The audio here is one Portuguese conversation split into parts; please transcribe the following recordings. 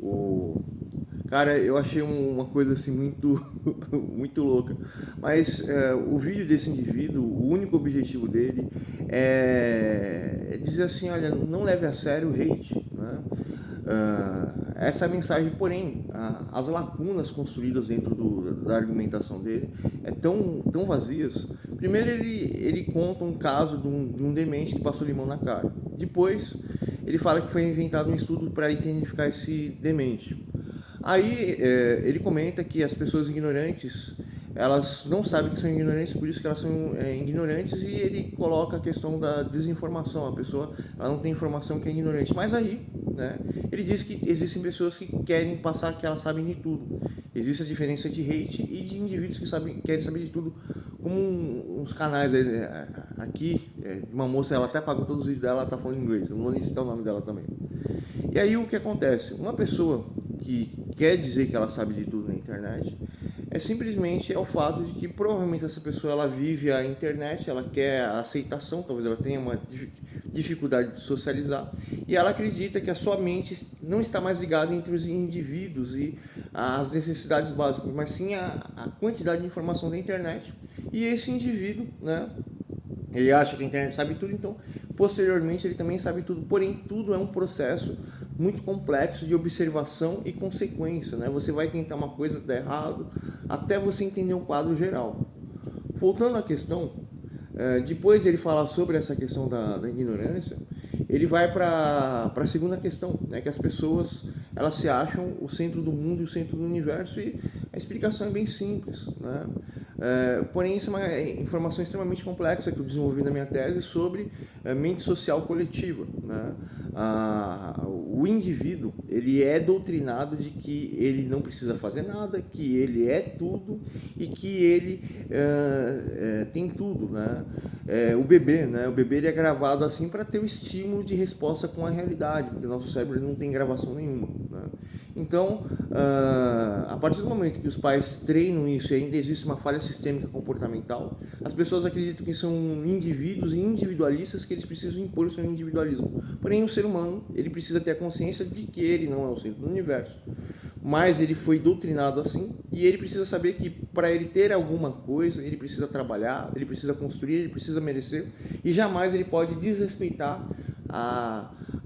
O... Cara, eu achei uma coisa assim muito, muito louca. Mas o vídeo desse indivíduo, o único objetivo dele é dizer assim, olha, não leve a sério o hate, né? Essa mensagem, porém, as lacunas construídas dentro da argumentação dele tão vazias. Primeiro ele conta um caso de um demente que passou limão na cara. Depois ele fala que foi inventado um estudo para identificar esse demente. Aí ele comenta que as pessoas ignorantes, elas não sabem que são ignorantes, por isso que elas são ignorantes, e ele coloca a questão da desinformação. A pessoa ela não tem informação que é ignorante. Mas aí, né, ele diz que existem pessoas que querem passar que elas sabem de tudo. Existe a diferença de hate e de indivíduos que querem saber de tudo, como uns canais aqui, uma moça, ela até pagou todos os vídeos dela, ela tá falando inglês, eu não vou nem citar o nome dela também. E aí o que acontece? Uma pessoa que quer dizer que ela sabe de tudo na internet simplesmente o fato de que provavelmente essa pessoa ela vive a internet, ela quer a aceitação, talvez ela tenha uma dificuldade de socializar, e ela acredita que a sua mente não está mais ligada entre os indivíduos e as necessidades básicas, mas sim a quantidade de informação da internet. E esse indivíduo, né, ele acha que a internet sabe tudo, então posteriormente ele também sabe tudo, porém tudo é um processo muito complexo de observação e consequência, né? Você vai tentar uma coisa, dá errado, até você entender o quadro geral. Voltando à questão, depois de ele falar sobre essa questão da ignorância, ele vai para a segunda questão, né? Que as pessoas elas se acham o centro do mundo e o centro do universo, e a explicação é bem simples, né? Porém, isso é uma informação extremamente complexa que eu desenvolvi na minha tese sobre mente social coletiva, né? O indivíduo ele é doutrinado de que ele não precisa fazer nada, que ele é tudo e que ele tem tudo, né? O bebê, né? O bebê ele é gravado assim para ter o estímulo de resposta com a realidade, porque o nosso cérebro não tem gravação nenhuma, né? Então, a partir do momento que os pais treinam isso e ainda existe uma falha sistêmica comportamental, as pessoas acreditam que são indivíduos individualistas, que eles precisam impor o seu individualismo. Porém, o ser humano ele precisa ter a consciência de que ele não é o centro do universo, mas ele foi doutrinado assim, e ele precisa saber que para ele ter alguma coisa, ele precisa trabalhar, ele precisa construir, ele precisa merecer, e jamais ele pode desrespeitar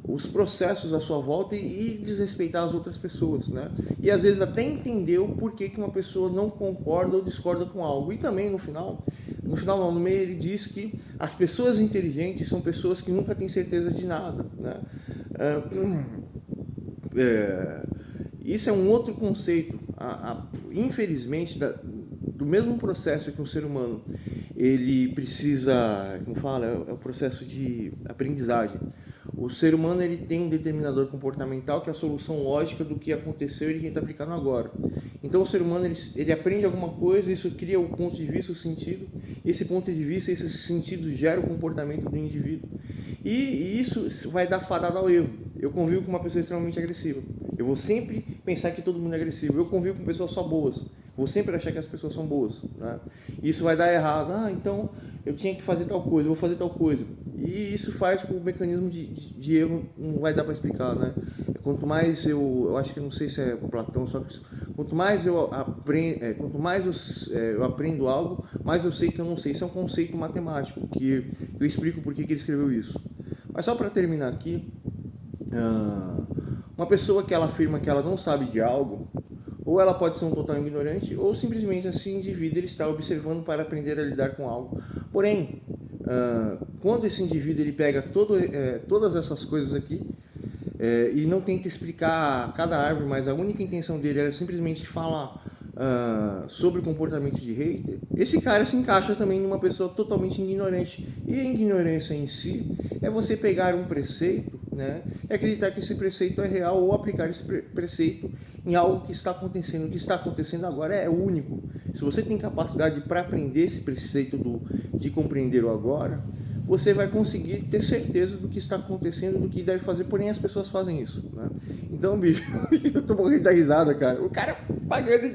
os processos à sua volta e desrespeitar as outras pessoas, né? E às vezes até entender o porquê que uma pessoa não concorda ou discorda com algo. E também no final não, no meio ele diz que as pessoas inteligentes são pessoas que nunca têm certeza de nada, né? Isso é um outro conceito. Infelizmente, do mesmo processo que um ser humano ele precisa, como fala, é o processo de aprendizagem. O ser humano ele tem um determinador comportamental que é a solução lógica do que aconteceu e ele tenta aplicar no agora. Então o ser humano ele aprende alguma coisa, isso cria o ponto de vista, o sentido, e esse ponto de vista, esse sentido gera o comportamento do indivíduo. E isso vai dar fadada ao erro. Eu convivo com uma pessoa extremamente agressiva. Eu vou sempre pensar que todo mundo é agressivo. Eu convivo com pessoas só boas. Vou sempre achar que as pessoas são boas, né? Isso vai dar errado. Então eu tinha que fazer tal coisa, vou fazer tal coisa. E isso faz com que o mecanismo de erro não vai dar para explicar, né? Quanto mais eu acho que não sei se é Platão, só que quanto mais eu aprendo algo, mais eu sei que eu não sei. Isso é um conceito matemático que eu explico por que ele escreveu isso. Mas só para terminar aqui, uma pessoa que ela afirma que ela não sabe de algo, ou ela pode ser um total ignorante, ou simplesmente esse indivíduo ele está observando para aprender a lidar com algo. Porém, quando esse indivíduo ele pega todas essas coisas aqui e não tenta explicar cada árvore, mas a única intenção dele era simplesmente falar sobre o comportamento de hater, esse cara se encaixa também numa pessoa totalmente ignorante. E a ignorância em si é você pegar um preceito, né, e acreditar que esse preceito é real, ou aplicar esse preceito em algo que está acontecendo. O que está acontecendo agora é único. Se você tem capacidade para aprender esse preceito de compreender o agora, você vai conseguir ter certeza do que está acontecendo, do que deve fazer, porém as pessoas fazem isso, né? Então, bicho, eu tô morrendo da risada, cara. O cara pagando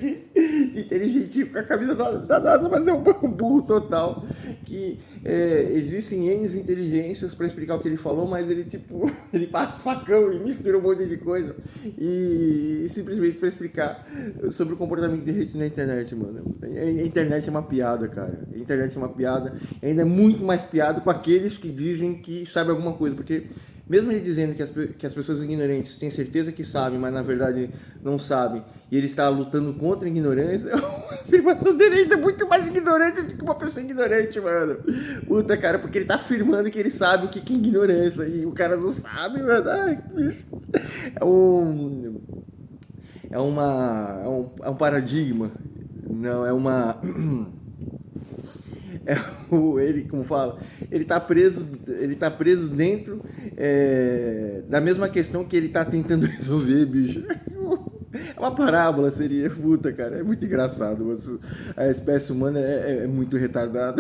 inteligentinho com a camisa da NASA, mas é um burro total. Que existem N inteligências para explicar o que ele falou, mas ele tipo, ele passa facão e mistura um monte de coisa e simplesmente para explicar sobre o comportamento de hate na internet, mano. A internet é uma piada, cara. A internet é uma piada. E ainda é muito mais piada com aqueles que dizem que sabem alguma coisa, porque mesmo ele dizendo que as pessoas ignorantes têm certeza que sabem, mas na verdade não sabem, e ele está lutando contra a ignorância, a afirmação dele ainda é muito mais ignorante do que uma pessoa ignorante, mano. Puta, cara, porque ele tá afirmando que ele sabe o que é ignorância, e o cara não sabe, mano. Ai, que bicho. É um paradigma. Não, é uma... ele, como fala, ele tá preso dentro da mesma questão que ele tá tentando resolver, bicho. É uma parábola, seria, puta, cara, é muito engraçado, mas a espécie humana é muito retardada.